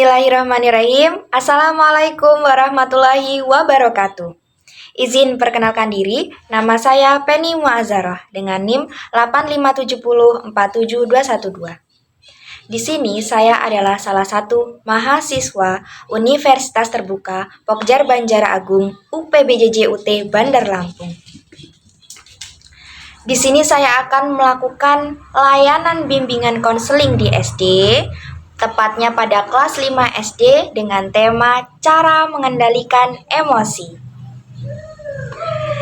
Bismillahirrahmanirrahim. Assalamualaikum warahmatullahi wabarakatuh. Izin perkenalkan diri, nama saya Penny Muazzarah dengan NIM 857047212. Di sini saya adalah salah satu mahasiswa Universitas Terbuka Pokjar Banjar Agung UPBJJ-UT Bandar Lampung. Di sini saya akan melakukan layanan bimbingan konseling di SD, tepatnya pada kelas 5 SD dengan tema cara mengendalikan emosi.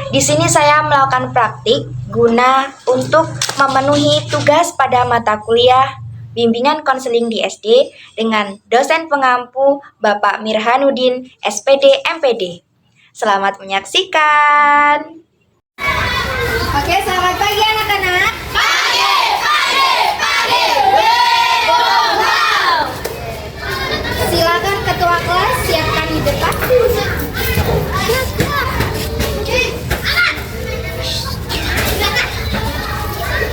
Di sini saya melakukan praktik guna untuk memenuhi tugas pada mata kuliah bimbingan konseling di SD dengan dosen pengampu Bapak Mirhanuddin SPD MPD. Selamat menyaksikan. Oke, selamat pagi anak-anak. Pagi. Silakan ketua kelas siapkan di depan.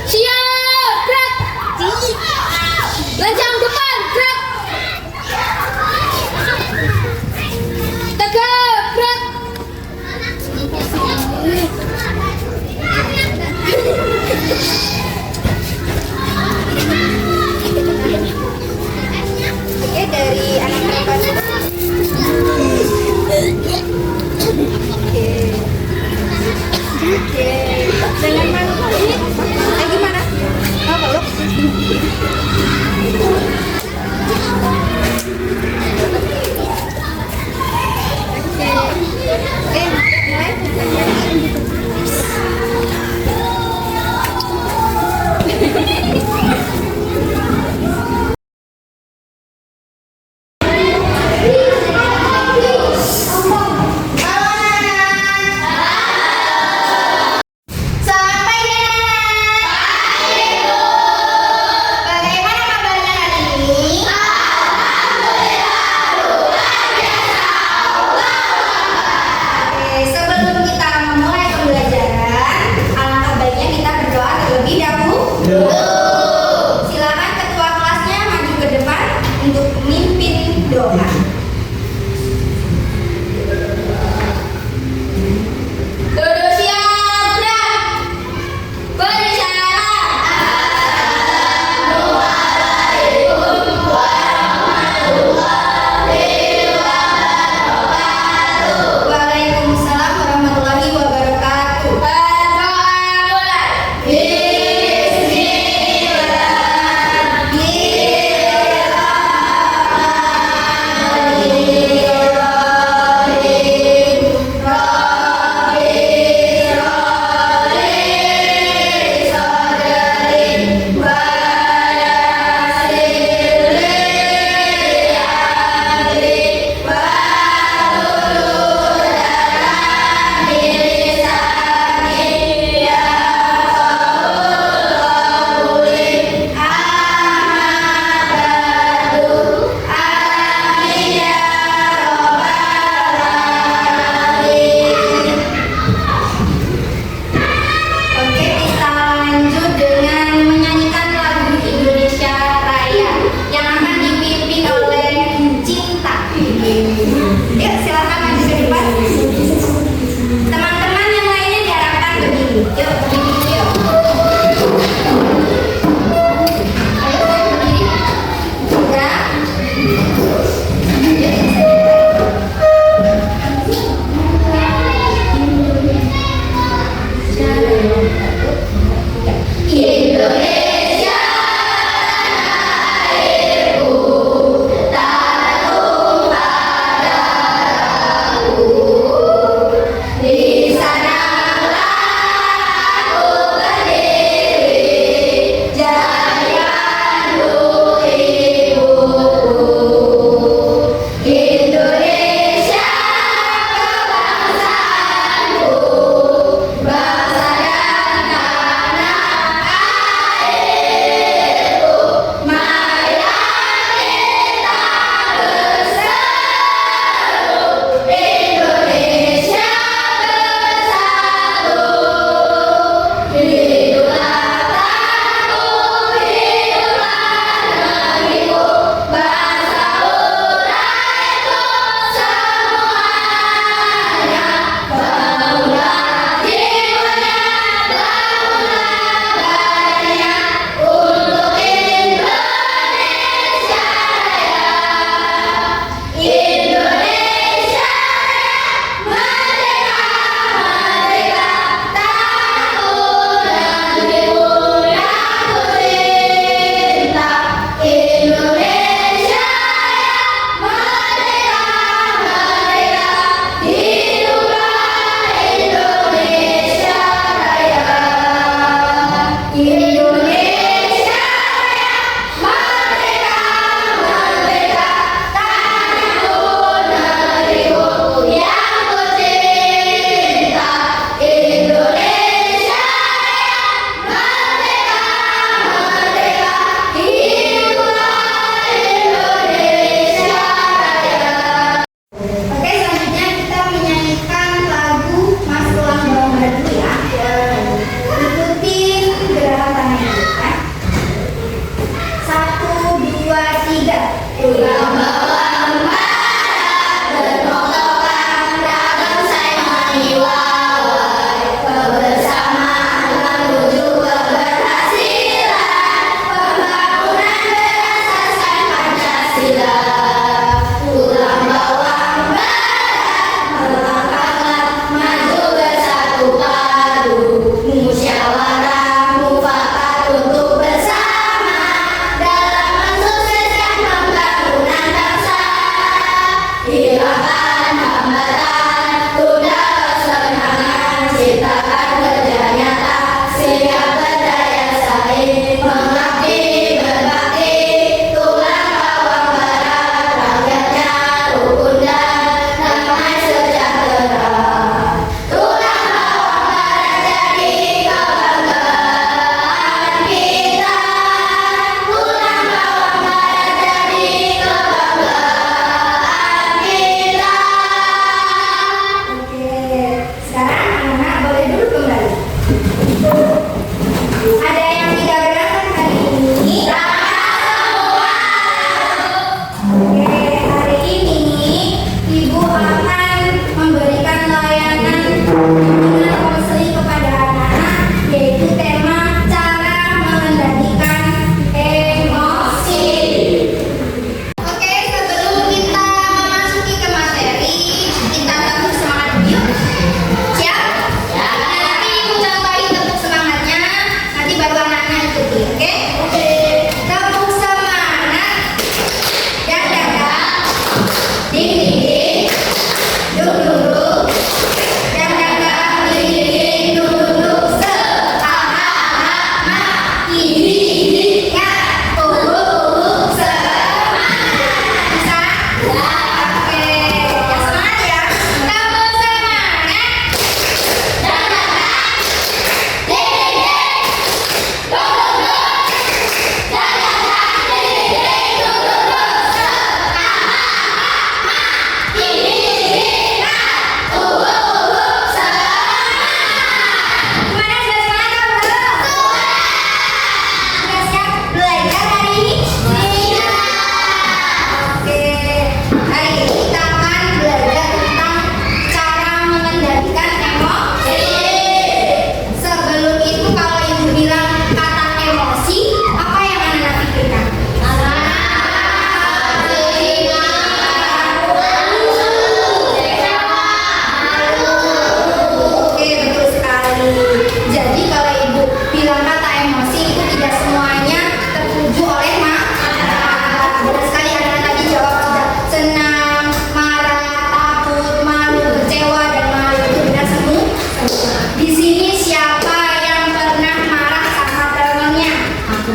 Siap, gerak. Lanjang depan, gerak. Tegak, gerak. Oke, dari anak-anak kelas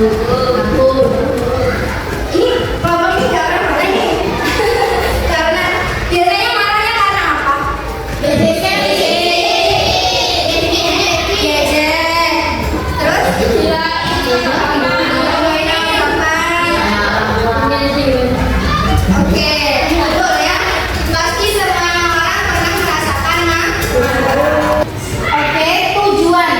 Ini kelompok ini gak pernah marah nih. Karena biasanya marahnya karena apa? Biasanya terus oke, betul ya. Pasti semua orang pernah merasakan nah. Oke, tujuan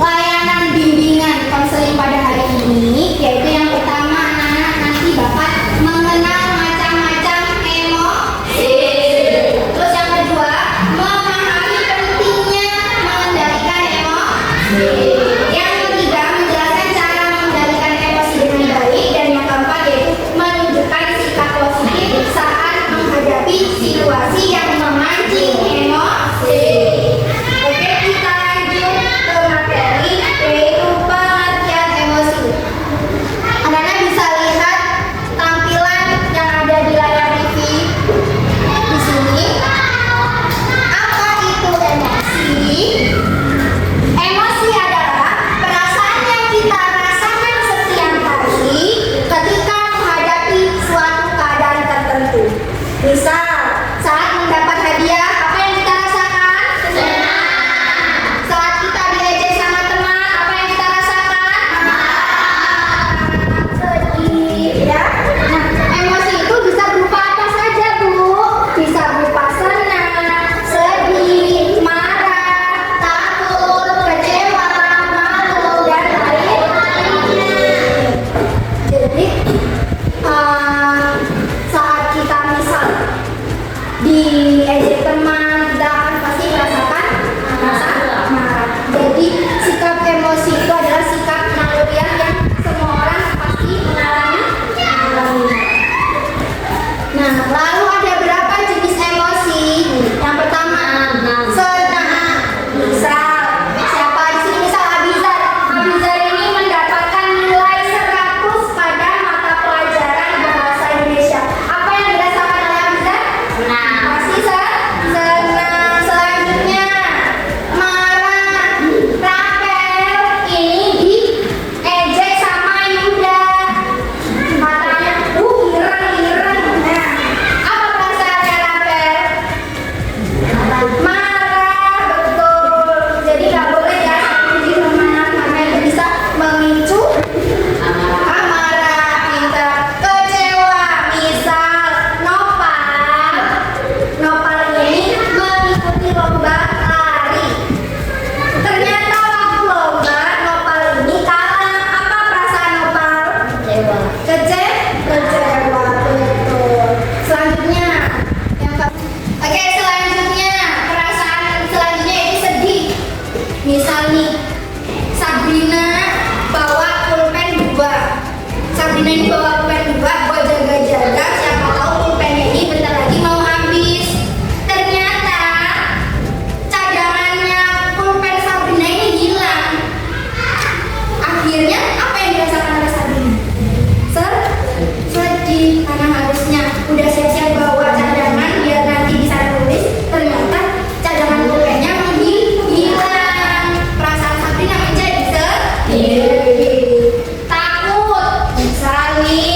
layanan bimbingan konseling pada hari ini yaitu yang pertama, anak-anak nanti dapat mengenal macam-macam emosi. Terus yang kedua, memahami pentingnya mengendalikan emosi. Yang ketiga, menjelaskan cara mengendalikan emosi dengan baik. Dan yang keempat yaitu menunjukkan sikap positif saat menghadapi situasi yang memancing emosi. Oke, kita lanjut ke materi yaitu pengertian emosi. Anak-anak bisa lihat tampilan yang ada di layar TV di sini. Apa itu emosi? Emosi adalah perasaan yang kita rasakan setiap hari ketika menghadapi suatu keadaan tertentu. Misal, saat mendapat hadiah, apa yang kita rasakan? Senang. Saat kita diejek sama teman, apa yang kita rasakan? Sedih, ya. Nah, emosi itu bisa berupa apa saja, Bu? Bisa berupa senang, sedih, marah, takut, kecewa, malu, dan lain-lainnya. Jadi, saat kita misal diejek teman, kita akan pasti merasakan rasa marah. Jadi sikap emosi itu adalah sikap naluriah yang semua orang pasti mengalami. Nah, lalu ada berapa jenis emosi? Yang pertama, senang. Misal, siapa di sini misal Abizar. Abizar ini mendapatkan nilai 100 pada mata pelajaran bahasa Indonesia. Apa yang dirasakan oleh Abizar? Pasti senang. Selanjutnya, marah. Rapel ini diejek sama Yuda. Matanya ireng-ireng. Nah, apa perasaannya Rapel? Marah, betul. Jadi nggak boleh ya di rumah karena itu bisa memicu amarah kita. Kecewa, misal Nopal ini mengikuti lomba lari. Ternyata waktu lomba Nopal ini kalah. Apa perasaan Nopal? Kecewa, betul. Selanjutnya, oke, selanjutnya perasaan selanjutnya itu sedih. Misal nih, Sabrina bawa pulpen 2. Sabrina ini bawa pulpen 2 buat jaga-jaga. Siapa tahu pulpennya ini bentar lagi mau habis. Ternyata cadangannya pulpen Sabrina ini hilang. Akhirnya apa yang dirasakan oleh Sabrina? Sedih karena harusnya udah siap-siap bawa cadangan biar nanti bisa nulis. Ternyata cadangan pulpennya hilang. Perasaan Sabrina menjadi sedih. Takut. Misal nih,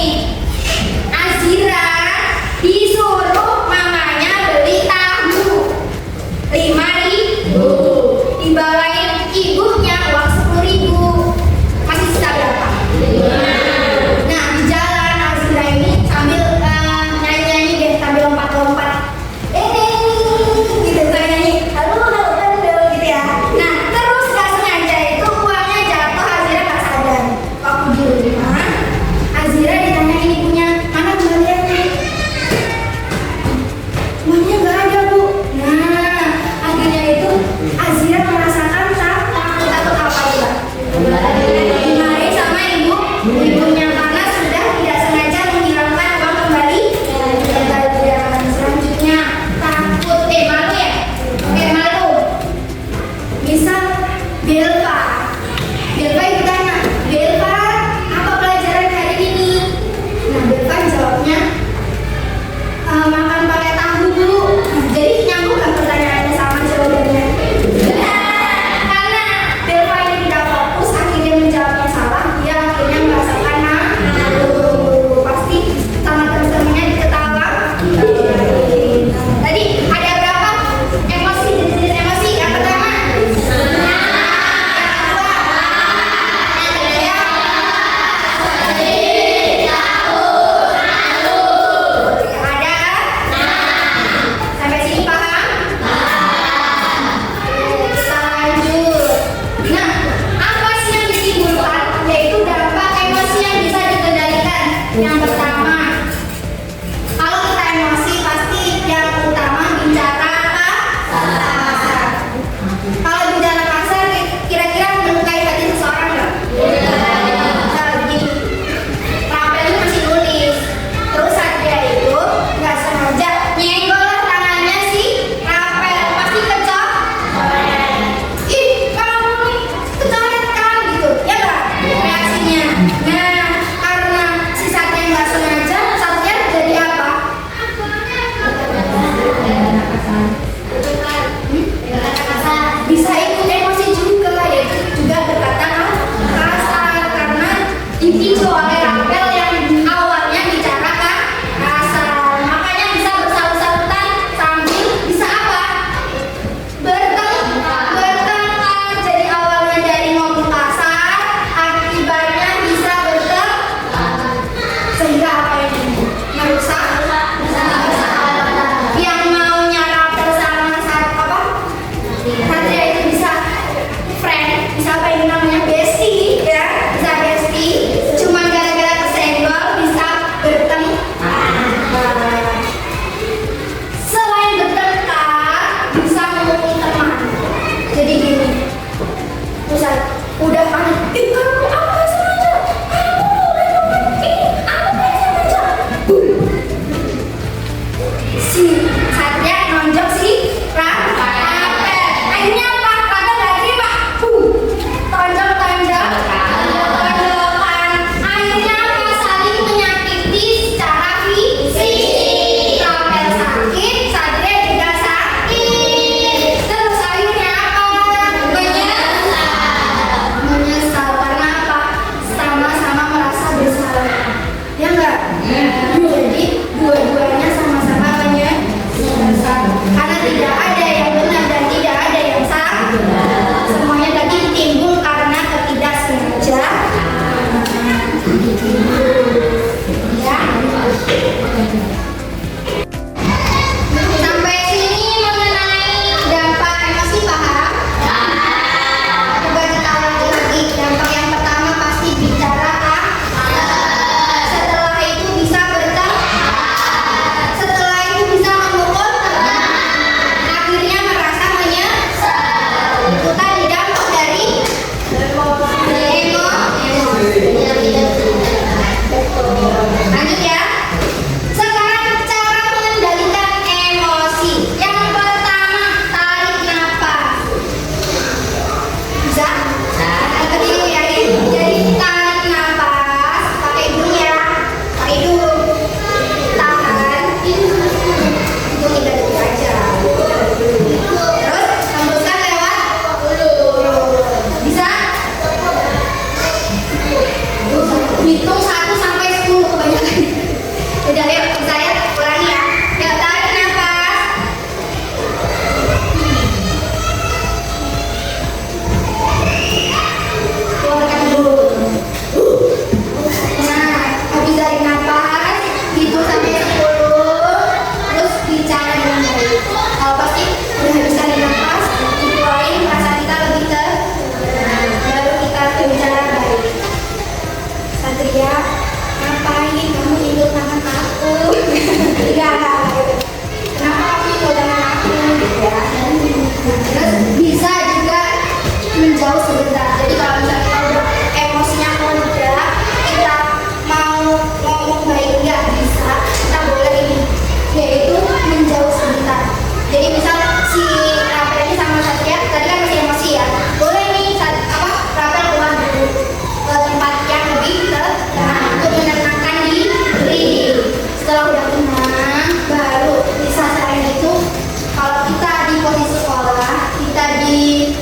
di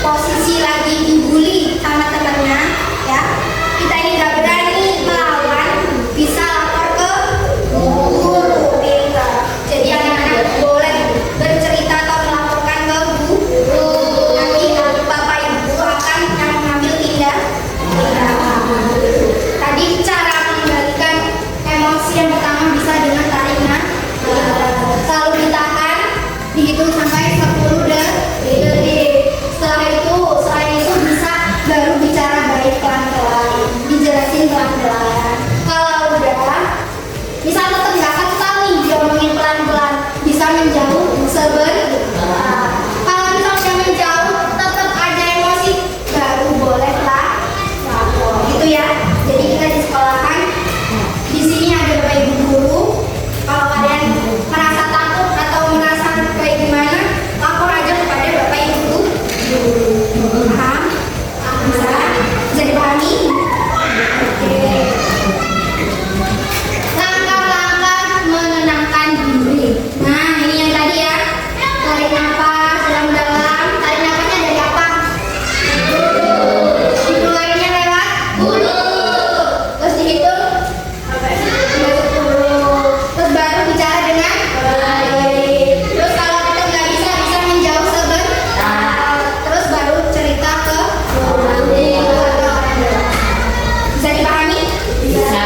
posisi lagi dibully sama temennya, ya, kita ini gak berani melawan, bisa lapor ke guru. Jadi anak-anak boleh bercerita atau melaporkan ke guru. Nanti bapak ibu akan yang mengambil tindakan. Tadi cara mengendalikan emosi yang pertama bisa dengan tarik nafas. Selalu ditahan, dihitung sampai 10 detik. Setelah itu bisa baru bicara baik pelan-pelan, dijelasin pelan-pelan. Kalau udah, misal tetap nggak kesal nih, diomongin pelan-pelan, bisa menjauh sebentar. Kalau misal udah menjauh, tetap ada emosi, baru bolehlah lapor. Gitu ya. Jadi kita di sekolahan, di sini ada bapak ibu guru. Kalau kalian merasa takut atau merasa kayak gimana, lapor aja kepada bapak ibu guru. Paham? Bisa? Bisa dipahami? Oke. Langkah-langkah menenangkan diri. Nah, ini yang tadi ya. Tarik nafas dalam-dalam. Tarik nafasnya dari apa? Dimulainya lewat mulut. Terus dihitung sampai 10. Terus baru bicara dengan baik. Terus kalau kita nggak bisa menjauh sebentar. Terus baru cerita ke orang dewasa. Bisa dipahami? Bisa.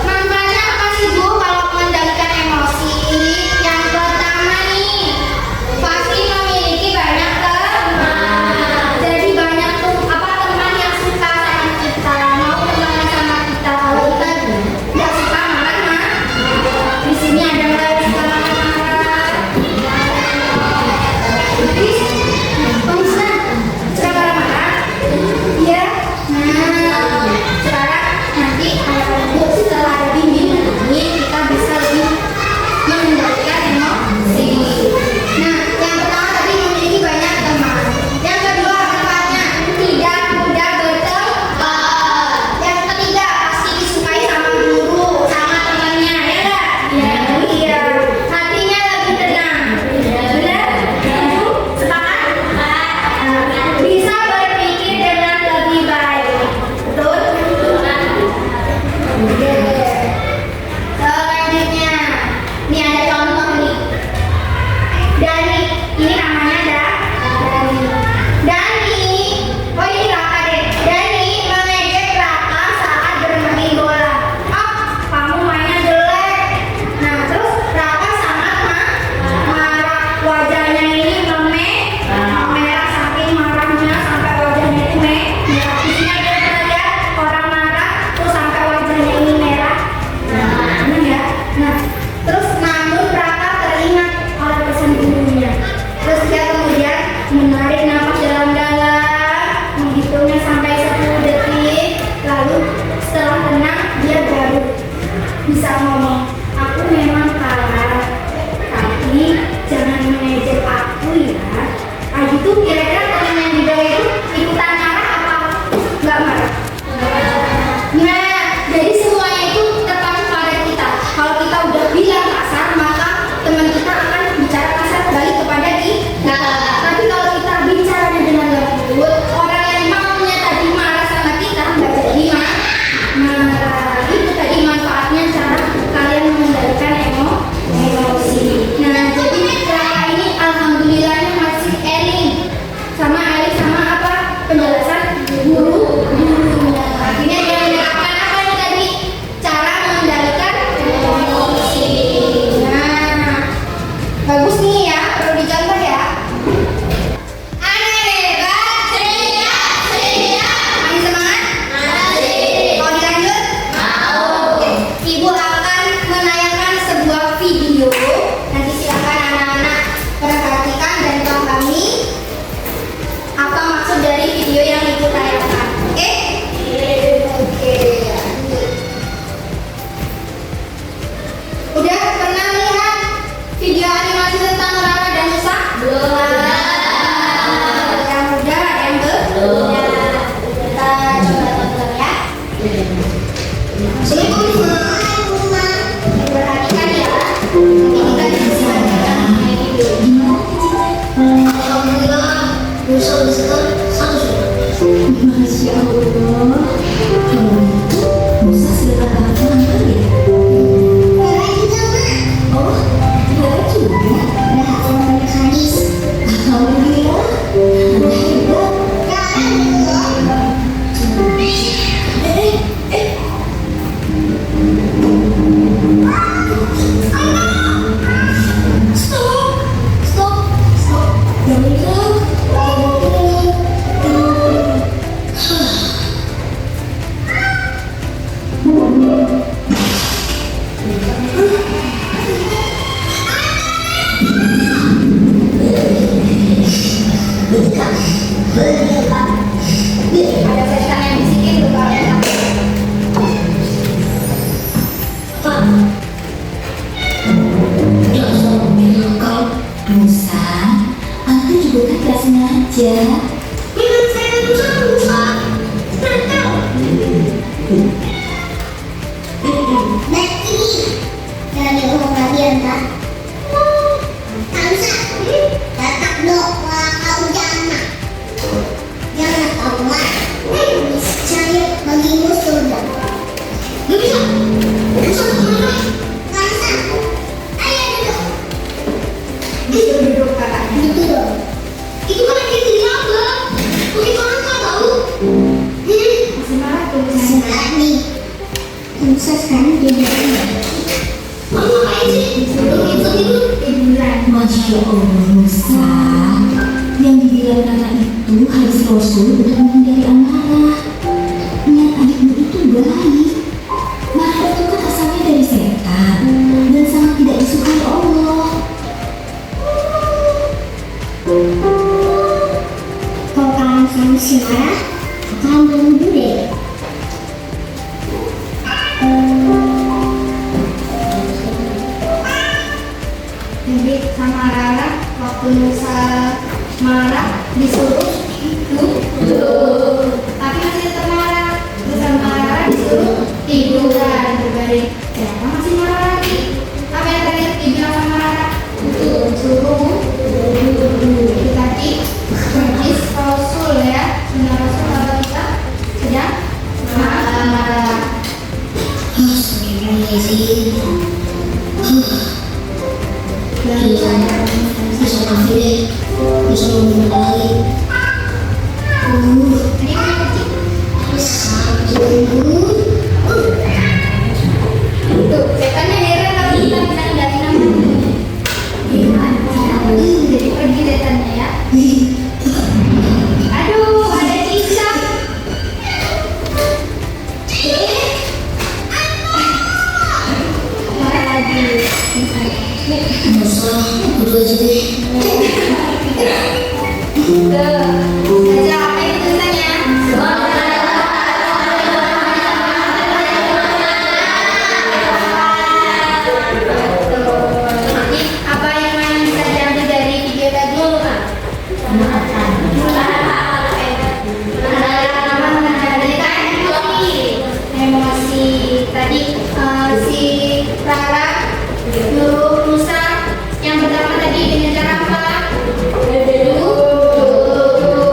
Manfaatnya apa sih Bu kalau mengendalikan emosi? Yang pertama nih, pasti memiliki aja. Memang saya berusaha. Berarti dari umur kalian tak? Hamsa, datang doa kau jangan. Jangan kau mat. Saya bagimu surga. Gak bisa. Bisa kemana? Hamsa, ayo duduk. Bisa duduk kakaknya. Itu dong. Itu kan lagi di abang. Bagaimana kau tahu? Masih marah tuh. Masih marah nih. Hamsa sekarang jadi Mama ngapain sih? Suruh itu tiduran. Masya Allah Musa, yang dibilang anak itu hadis Rasul untuk menghindari amarah. Niat adikmu itu baik. Marah itu kan asalnya dari setan dan sangat tidak disukai Allah. Kalau kalian sama si marah, kalian belum dulu. Jadi sama Rara waktu Nusa marah disuruh duduk. Tapi masih tetap marah. Terus sama Rara disuruh tiduran berbaring. Kenapa masih marah lagi? Apa yang tadi dibilang sama Rara? Suruh duduk. Itu tadi hadis Rasul ya. Sunnah Rasul kalau kita sedang marah. Bisa ambil, bisa memulai. Tuh, setannya heran kalau kita bilang dari nama. Jadi pergi setannya ya. Aduh, ada cicak. Marah lagi. Musa, udah aja deh. Saja apa itu tulisannya? Jadi apa yang bisa diambil dari video tadi? Emosi tadi si Rara nyuruh Nusa yang pertama tadi dengan cara apa? Duduk.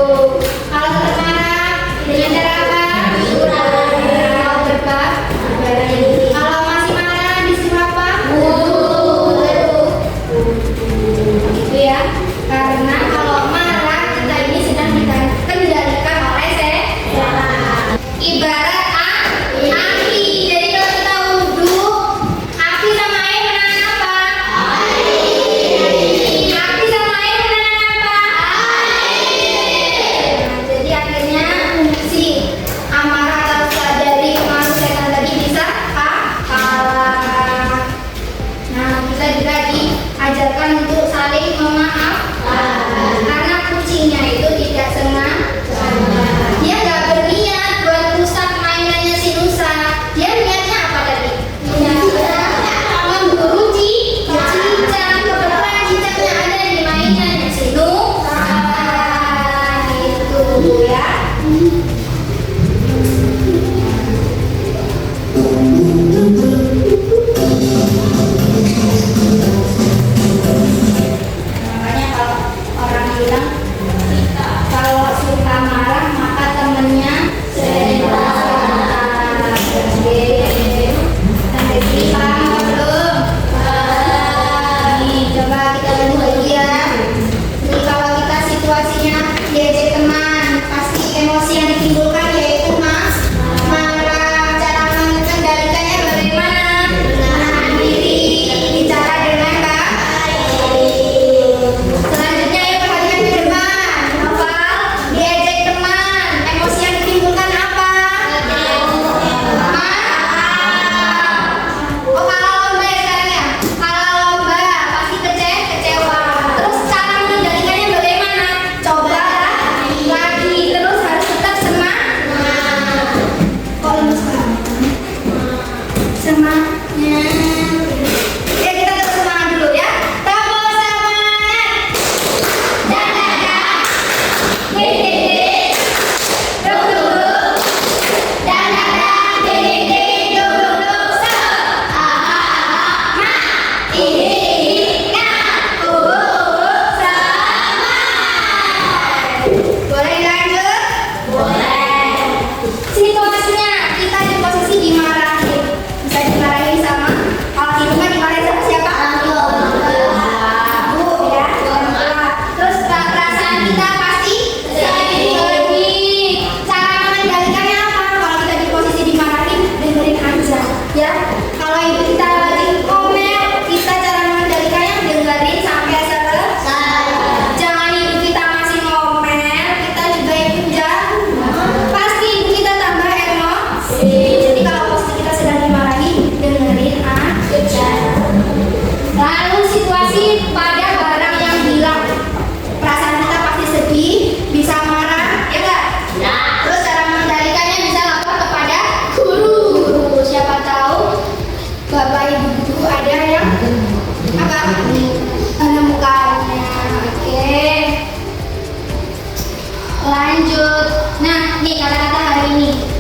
kata-kata hari ini.